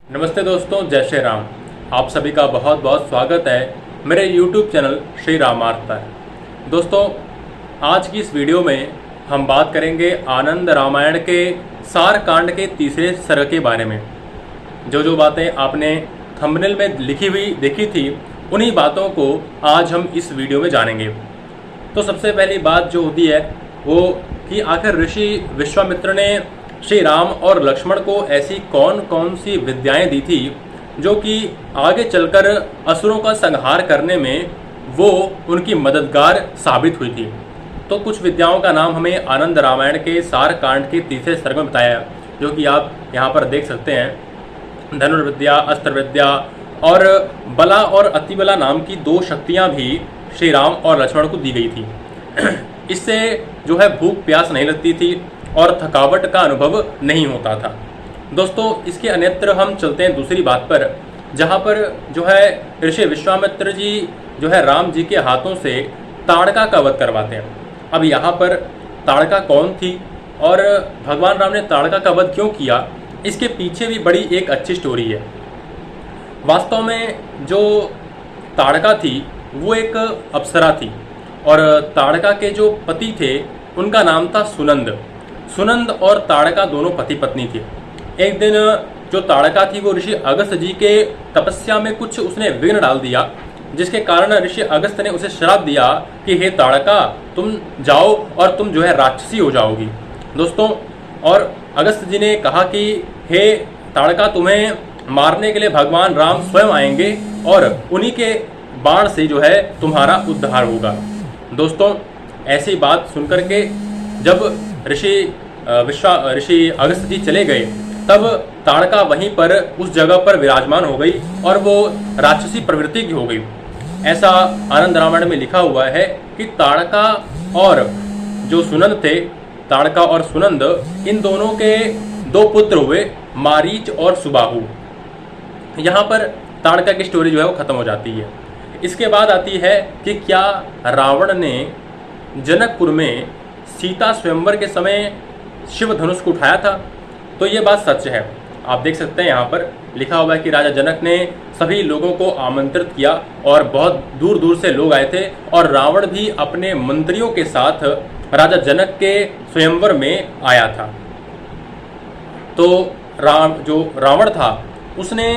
नमस्ते दोस्तों, जय श्री राम। आप सभी का बहुत बहुत स्वागत है मेरे YouTube चैनल श्री रामार्थ पर। दोस्तों, आज की इस वीडियो में हम बात करेंगे आनंद रामायण के सार कांड के तीसरे सर्ग के बारे में। जो बातें आपने थंबनेल में लिखी हुई देखी थी, उन्हीं बातों को आज हम इस वीडियो में जानेंगे। तो सबसे पहली बात जो होती है वो कि आखिर ऋषि विश्वामित्र ने श्री राम और लक्ष्मण को ऐसी कौन कौन सी विद्याएं दी थी जो कि आगे चलकर असुरों का संहार करने में वो उनकी मददगार साबित हुई थी। तो कुछ विद्याओं का नाम हमें आनंद रामायण के सार कांड के तीसरे सर्ग में बताया, जो कि आप यहाँ पर देख सकते हैं। धनुर्विद्या, अस्त्र विद्या और बला और अतिबला नाम की दो शक्तियाँ भी श्री राम और लक्ष्मण को दी गई थी। इससे जो है भूख प्यास नहीं लगती थी और थकावट का अनुभव नहीं होता था। दोस्तों, इसके अन्यत्र हम चलते हैं दूसरी बात पर, जहाँ पर जो है ऋषि विश्वामित्र जी जो है राम जी के हाथों से ताड़का का वध करवाते हैं। अब यहाँ पर ताड़का कौन थी और भगवान राम ने ताड़का का वध क्यों किया, इसके पीछे भी बड़ी एक अच्छी स्टोरी है। वास्तव में जो ताड़का थी वो एक अप्सरा थी और ताड़का के जो पति थे उनका नाम था सुनंद। सुनंद और ताड़का दोनों पति पत्नी थे। एक दिन जो ताड़का थी वो ऋषि अगस्त्य जी के तपस्या में कुछ उसने विघ्न डाल दिया, जिसके कारण ऋषि अगस्त्य ने उसे श्राप दिया कि हे ताड़का, तुम जाओ और तुम जो है राक्षसी हो जाओगी। दोस्तों, और अगस्त्य जी ने कहा कि हे ताड़का, तुम्हें मारने के लिए भगवान राम स्वयं आएंगे और उन्हीं के बाण से जो है तुम्हारा उद्धार होगा। दोस्तों, ऐसी बात सुनकर के जब ऋषि अगस्त्य जी चले गए, तब ताड़का वहीं पर उस जगह पर विराजमान हो गई और वो राक्षसी प्रवृत्ति की हो गई। ऐसा आनंद रामायण में लिखा हुआ है कि ताड़का और जो सुनंद थे, ताड़का और सुनंद, इन दोनों के दो पुत्र हुए, मारीच और सुबाहु। यहाँ पर ताड़का की स्टोरी जो है वो खत्म हो जाती है। इसके बाद आती है कि क्या रावण ने जनकपुर में सीता स्वयंवर के समय शिव धनुष को उठाया था? तो ये बात सच है। आप देख सकते हैं यहाँ पर लिखा हुआ है कि राजा जनक ने सभी लोगों को आमंत्रित किया और बहुत दूर दूर से लोग आए थे और रावण भी अपने मंत्रियों के साथ राजा जनक के स्वयंवर में आया था। तो जो रावण था उसने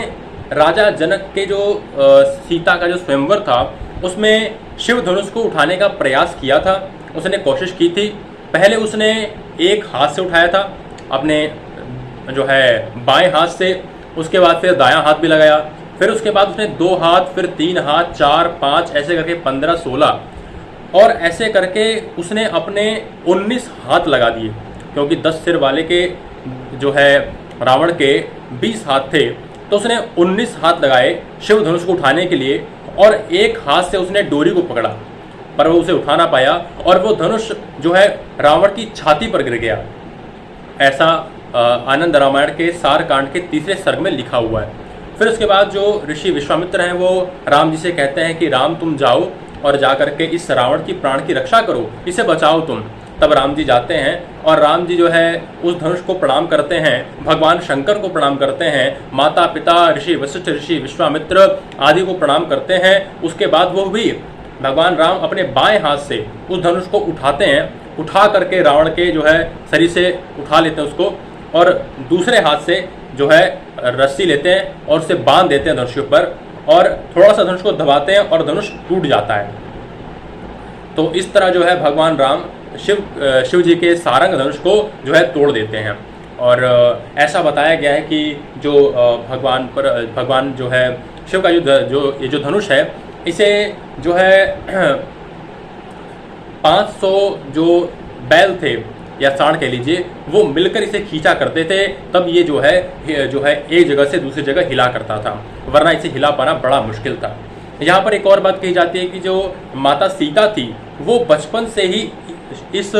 राजा जनक के जो सीता का जो स्वयंवर था उसमें शिव धनुष को उठाने का प्रयास किया था। उसने कोशिश की थी। पहले उसने एक हाथ से उठाया था, अपने जो है बाएं हाथ से, उसके बाद फिर दायां हाथ भी लगाया, फिर उसके बाद उसने 2 हाथ, फिर 3 हाथ, 4, 5 ऐसे करके 15, 16 और ऐसे करके उसने अपने 19 हाथ लगा दिए, क्योंकि 10 सिर वाले के जो है रावण के 20 हाथ थे। तो उसने 19 हाथ लगाए शिव धनुष को उठाने के लिए और एक हाथ से उसने डोरी को पकड़ा, पर वो उसे उठा ना पाया और वो धनुष जो है रावण की छाती पर गिर गया। ऐसा आनंद रामायण के सार कांड के तीसरे सर्ग में लिखा हुआ है। फिर उसके बाद जो ऋषि विश्वामित्र हैं वो राम जी से कहते हैं कि राम, तुम जाओ और जा करके इस रावण की प्राण की रक्षा करो, इसे बचाओ तुम। तब राम जी जाते हैं और राम जी जो है उस धनुष को प्रणाम करते हैं, भगवान शंकर को प्रणाम करते हैं, माता पिता ऋषि वशिष्ठ, ऋषि विश्वामित्र आदि को प्रणाम करते हैं। उसके बाद वो भी भगवान राम अपने बाएं हाथ से उस धनुष को उठाते हैं, उठा करके रावण के जो है शरीर से उठा लेते हैं उसको और दूसरे हाथ से जो है रस्सी लेते हैं और उसे बांध देते हैं धनुष के ऊपर और थोड़ा सा धनुष को दबाते हैं और धनुष टूट जाता है। तो इस तरह जो है भगवान राम शिव जी के सारंग धनुष को जो है तोड़ देते हैं। और ऐसा बताया गया है कि जो भगवान जो है शिव का ये जो धनुष है, इसे जो है 500 जो बैल थे या सांड कह लीजिए, वो मिलकर इसे खींचा करते थे। तब ये जो है एक जगह से दूसरी जगह हिला करता था, वरना इसे हिला पाना बड़ा मुश्किल था। यहाँ पर एक और बात कही जाती है कि जो माता सीता थी वो बचपन से ही इस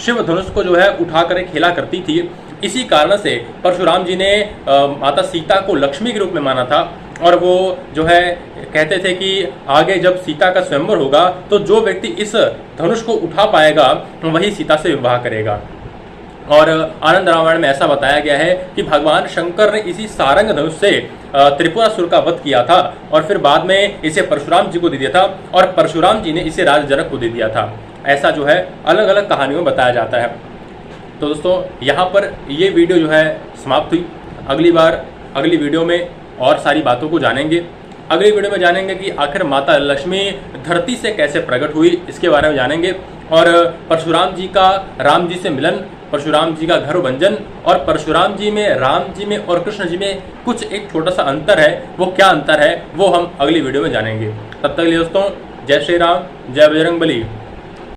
शिव धनुष को जो है उठा कर खेला करती थी। इसी कारण से परशुराम जी ने माता सीता को लक्ष्मी के रूप में माना था और वो जो है कहते थे कि आगे जब सीता का स्वयंवर होगा तो जो व्यक्ति इस धनुष को उठा पाएगा वही सीता से विवाह करेगा। और आनंद रामायण में ऐसा बताया गया है कि भगवान शंकर ने इसी सारंग धनुष से त्रिपुरासुर का वध किया था और फिर बाद में इसे परशुराम जी को दे दिया था और परशुराम जी ने इसे राजा जनक को दे दिया था। ऐसा जो है अलग अलग कहानियों में बताया जाता है। तो दोस्तों यहाँ पर ये वीडियो जो है समाप्त हुई। अगली वीडियो में और सारी बातों को जानेंगे। अगली वीडियो में जानेंगे कि आखिर माता लक्ष्मी धरती से कैसे प्रकट हुई, इसके बारे में जानेंगे। और परशुराम जी का राम जी से मिलन, परशुराम जी का घर भंजन और परशुराम जी में, राम जी में और कृष्ण जी में कुछ एक छोटा सा अंतर है, वो क्या अंतर है वो हम अगली वीडियो में जानेंगे। तब तक के लिए दोस्तों जय श्री राम, जय बजरंग बली।